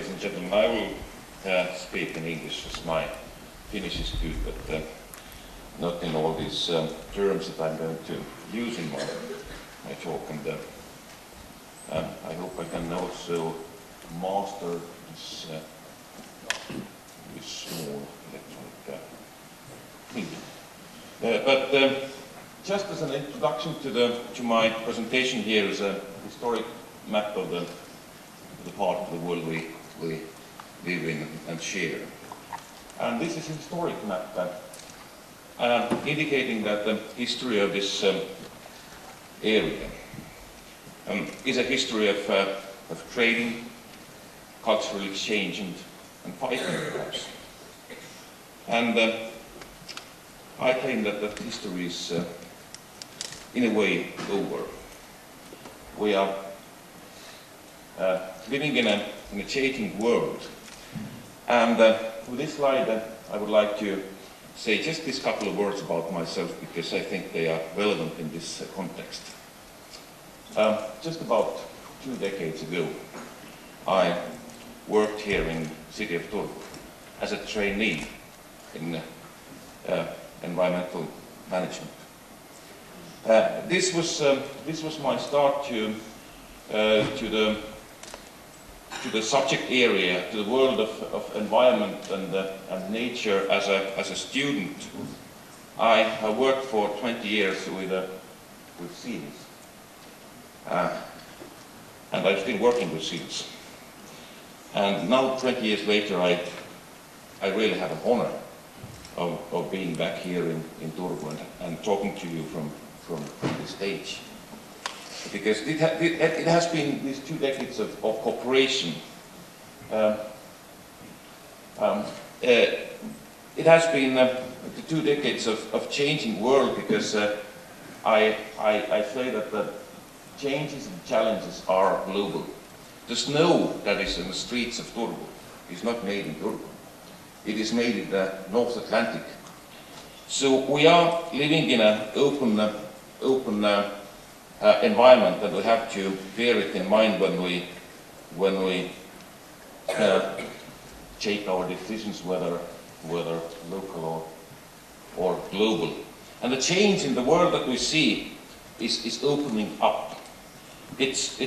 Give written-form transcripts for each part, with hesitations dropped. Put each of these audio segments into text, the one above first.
ladies and gentlemen. I will speak in English as my Finnish is good, but not in all these terms that I'm going to use in my talk. And I hope I can also master this small electronic thing. But just as an introduction to my presentation, here is a historic map of the part of the world we live in and share. And this is a historic map indicating that the history of this area is a history of trading, cultural exchange, and fighting, perhaps. And I claim that that history is, in a way, over. We are living in a changing world. And with this slide, I would like to say just this couple of words about myself, because I think they are relevant in this context. Just about 2 decades ago, I worked here in the city of Turku as a trainee in environmental management. This was my start to the subject area, to the world of environment and nature as a student. I worked for 20 years with seals, and I'm still working with seals. And now, 20 years later, I really have an honor of being back here in Turku and talking to you from the stage. Because it has been these 2 decades of cooperation. It has been the 2 decades of changing world, because I say that the changes and challenges are global. The snow that is in the streets of Turku is not made in Turku. It is made in the North Atlantic. So we are living in an open environment, and we have to bear it in mind when we take our decisions, whether local or global. And the change in the world that we see is opening up. It's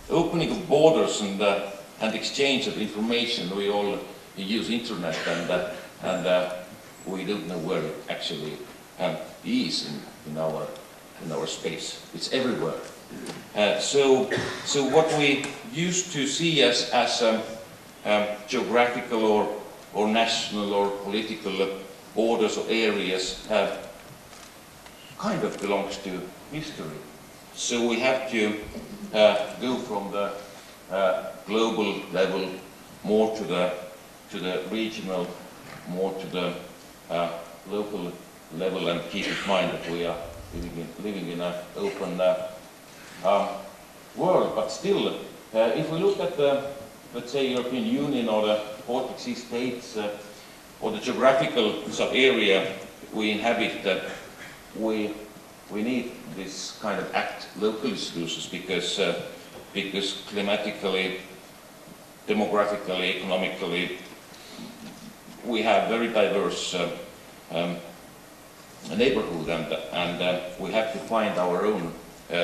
opening of borders and exchange of information. We all use internet, and we don't know where it actually is in our space. It's everywhere. So what we used to see as geographical or national or political borders or areas kind of belongs to history. So we have to go from the global level more to the regional, more to the local level, and keep in mind that we are living in an open world. But still, if we look at the, let's say, European Union or the Baltic Sea states or the geographical sub-area we inhabit, that we need this kind of act locally solutions, because climatically, demographically, economically, we have very diverse neighborhood, and we have to find our own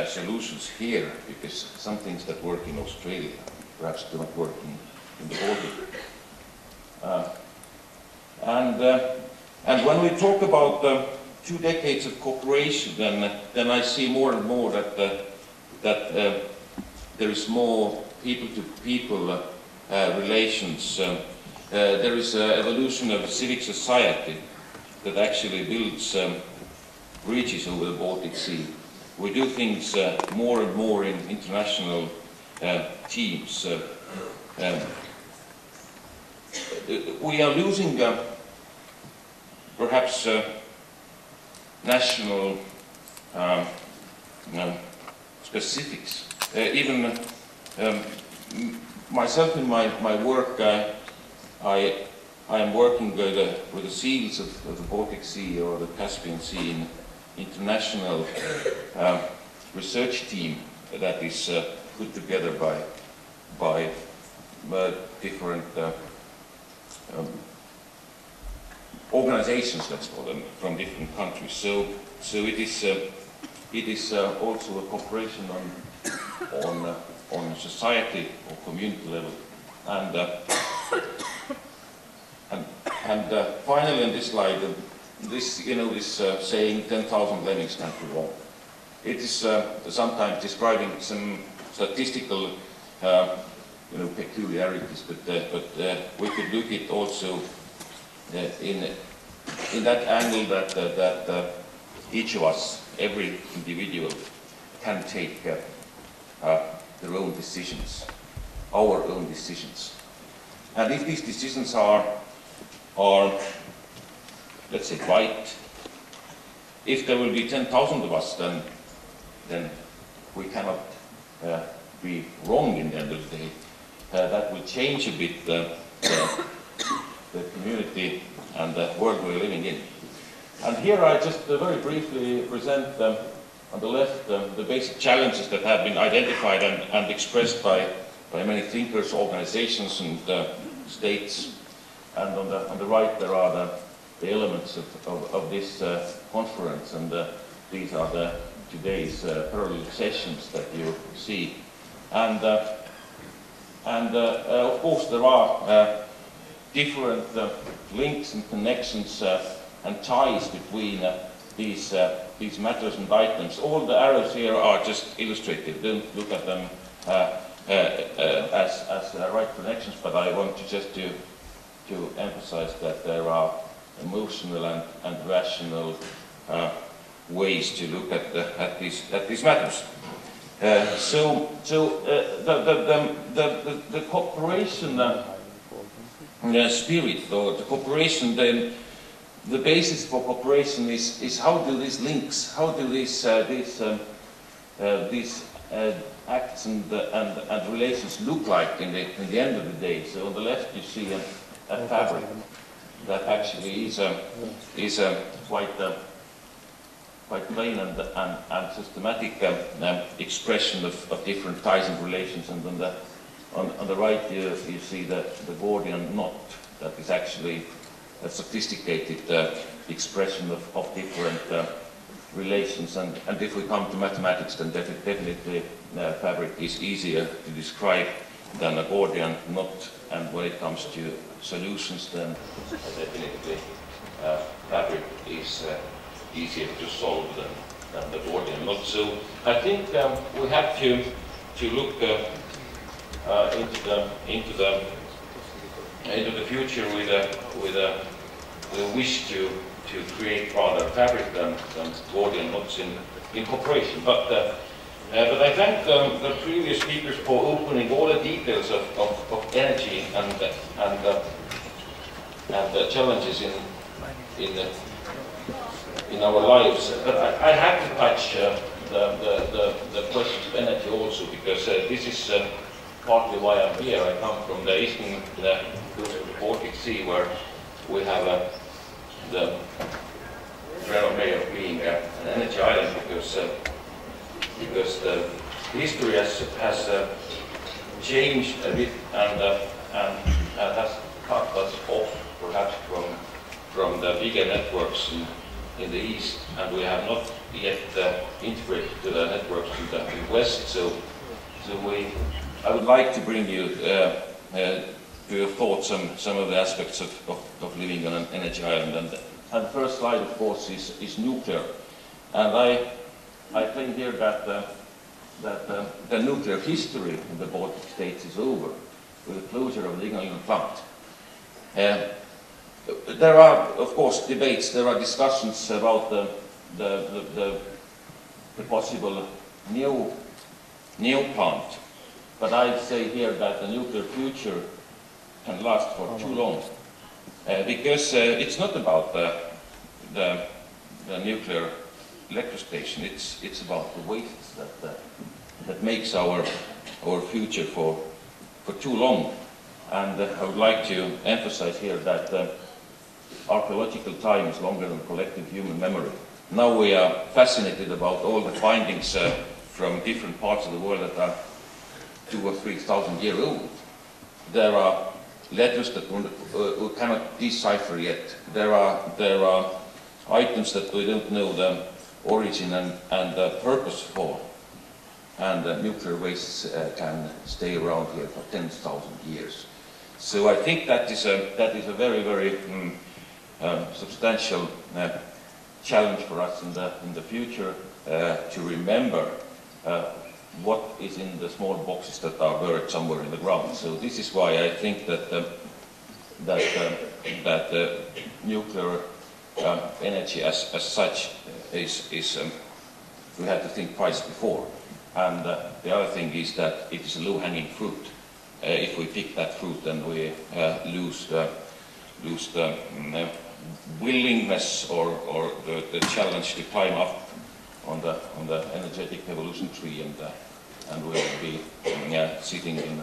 solutions here, because some things that work in Australia perhaps do not work in the Baltic. And when we talk about 2 decades of cooperation, then I see more and more that there is more people-to-people relations. There is an evolution of civic society that actually builds bridges over the Baltic Sea. We do things more and more in international teams. We are losing perhaps national specifics. Even myself in my work, I am working with the seals of the Baltic Sea or the Caspian Sea in international research team that is put together by different organizations, let's call them, from different countries. So it is also a cooperation on society or community level, and finally on this slide, this saying 10,000 lemmings can't be wrong. It is sometimes describing some statistical peculiarities, but we could look at also in that angle that each of us, every individual, can take their own decisions, our own decisions. And if these decisions are let's say right, if there will be 10,000 of us, then we cannot be wrong in the end of the day. That will change a bit the community and the world we're living in. And here I just very briefly present on the left the basic challenges that have been identified and expressed by many thinkers, organizations and states. And on the right there are the elements of this conference, and these are today's parallel sessions that you see. And of course there are different links and connections and ties between these matters and items. All the arrows here are just illustrative. Don't look at them as right connections, but I want to emphasize that there are emotional and rational ways to look at these matters. So the cooperation spirit, or the cooperation, then the basis for cooperation is how do these links, how do these acts and relations look like in the end of the day. So on the left you see a fabric that actually is quite plain and systematic expression of different ties and relations, and on the right you see the Gordian knot that is actually a sophisticated expression of different relations, and if we come to mathematics, then definitely fabric is easier to describe than a Gordian knot, and when it comes to solutions, then definitely fabric is easier to solve than the Gordian knot. So I think we have to look into the future with a wish to create rather fabric than Gordian knots in cooperation. But I thank the previous speakers for opening all the details of energy and the challenges in our lives. But I have to touch the questions of energy also, because this is partly why I'm here. I come from the eastern coast of the Baltic Sea, where we have the renommee of being an energy island, because the history has changed a bit and has cut us off perhaps from the bigger networks in the east, and we have not yet integrated to the networks in the west. So I would like to bring you to your thoughts some of the aspects of living on an energy island. And the first slide, of course, is nuclear. And I claim here that the nuclear history in the Baltic states is over with the closure of the Ignalina plant. There are, of course, debates. There are discussions about the possible new plant. But I say here that the nuclear future can last for too long, because it's not about the nuclear electrostation. It's about the wastes that makes our future for too long. And I would like to emphasize here that archaeological time is longer than collective human memory. Now we are fascinated about all the findings from different parts of the world that are 2,000 or 3,000 years old. there are letters that we cannot decipher yet. There are items that we don't know the origin and the purpose for. And nuclear wastes can stay around here for 10,000 years. So I think that is a very, very substantial challenge for us in the future to remember what is in the small boxes that are buried somewhere in the ground. So this is why I think that nuclear energy as such is we have to think twice before. And the other thing is that it is a low-hanging fruit. If we pick that fruit, then we lose the willingness or the challenge to climb up on the energetic evolution tree, and we will be sitting in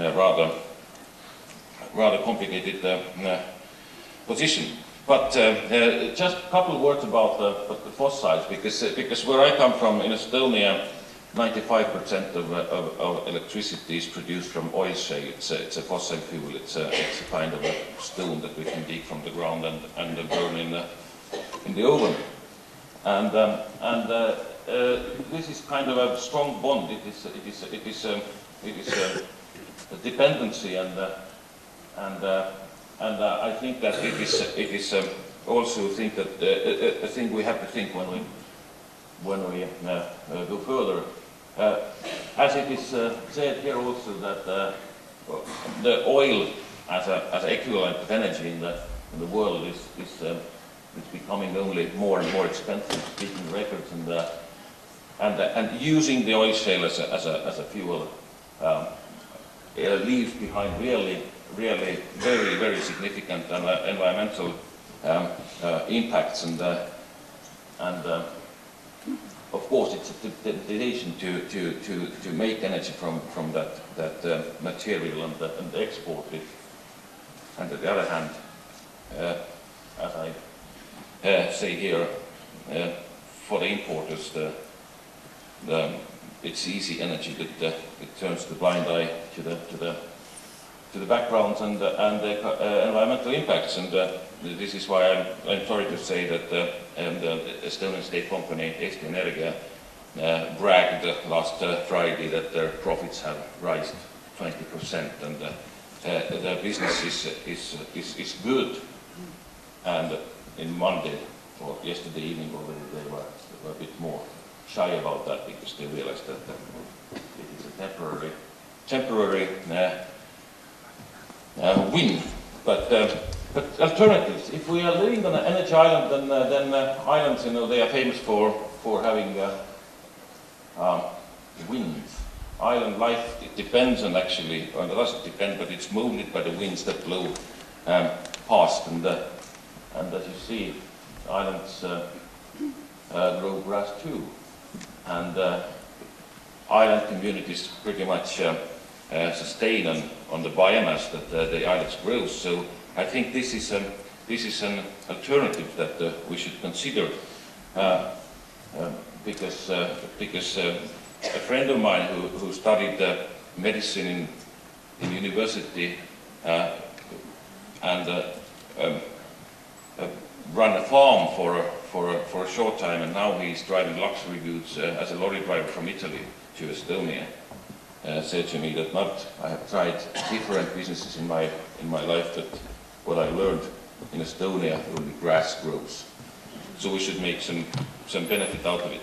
a rather complicated position. But just a couple of words about the fossils, because where I come from in Estonia, 95% of electricity is produced from oil shale. It's a fossil fuel. It's a kind of a stone that we can dig from the ground and burn in the oven. And this is kind of a strong bond. It is a dependency, and I think that it is also a thing that a thing we have to think when we go further. As it is said here also that the oil as an equivalent of energy in the world is becoming only more and more expensive, beating records, and using the oil shale as a fuel leaves behind really very, very significant environmental impacts, and of course it's a temptation to make energy from that material and export it. And on the other hand, as I say here, for the importers, it's easy energy that it turns the blind eye to the backgrounds and the environmental impacts, and this is why I'm sorry to say that the Estonian state company Estonian bragged last Friday that their profits have risen 20%, and their business is good. And in Monday or yesterday evening already they were a bit more shy about that, because they realized that it is a temporary win. But alternatives. If we are living on an energy island, then islands, they are famous for having winds. Island life, it depends on it doesn't depend, but it's molded by the winds that blow past. And as you see, islands grow grass too. And island communities pretty much sustain on the biomass that the islands grow. So I think this is an alternative that we should consider, because a friend of mine who studied medicine in university and run a farm for a short time, and now he's driving luxury goods as a lorry driver from Italy to Estonia, said to me that I have tried different businesses in my life, but what I learned in Estonia, only grass grows. So we should make some benefit out of it.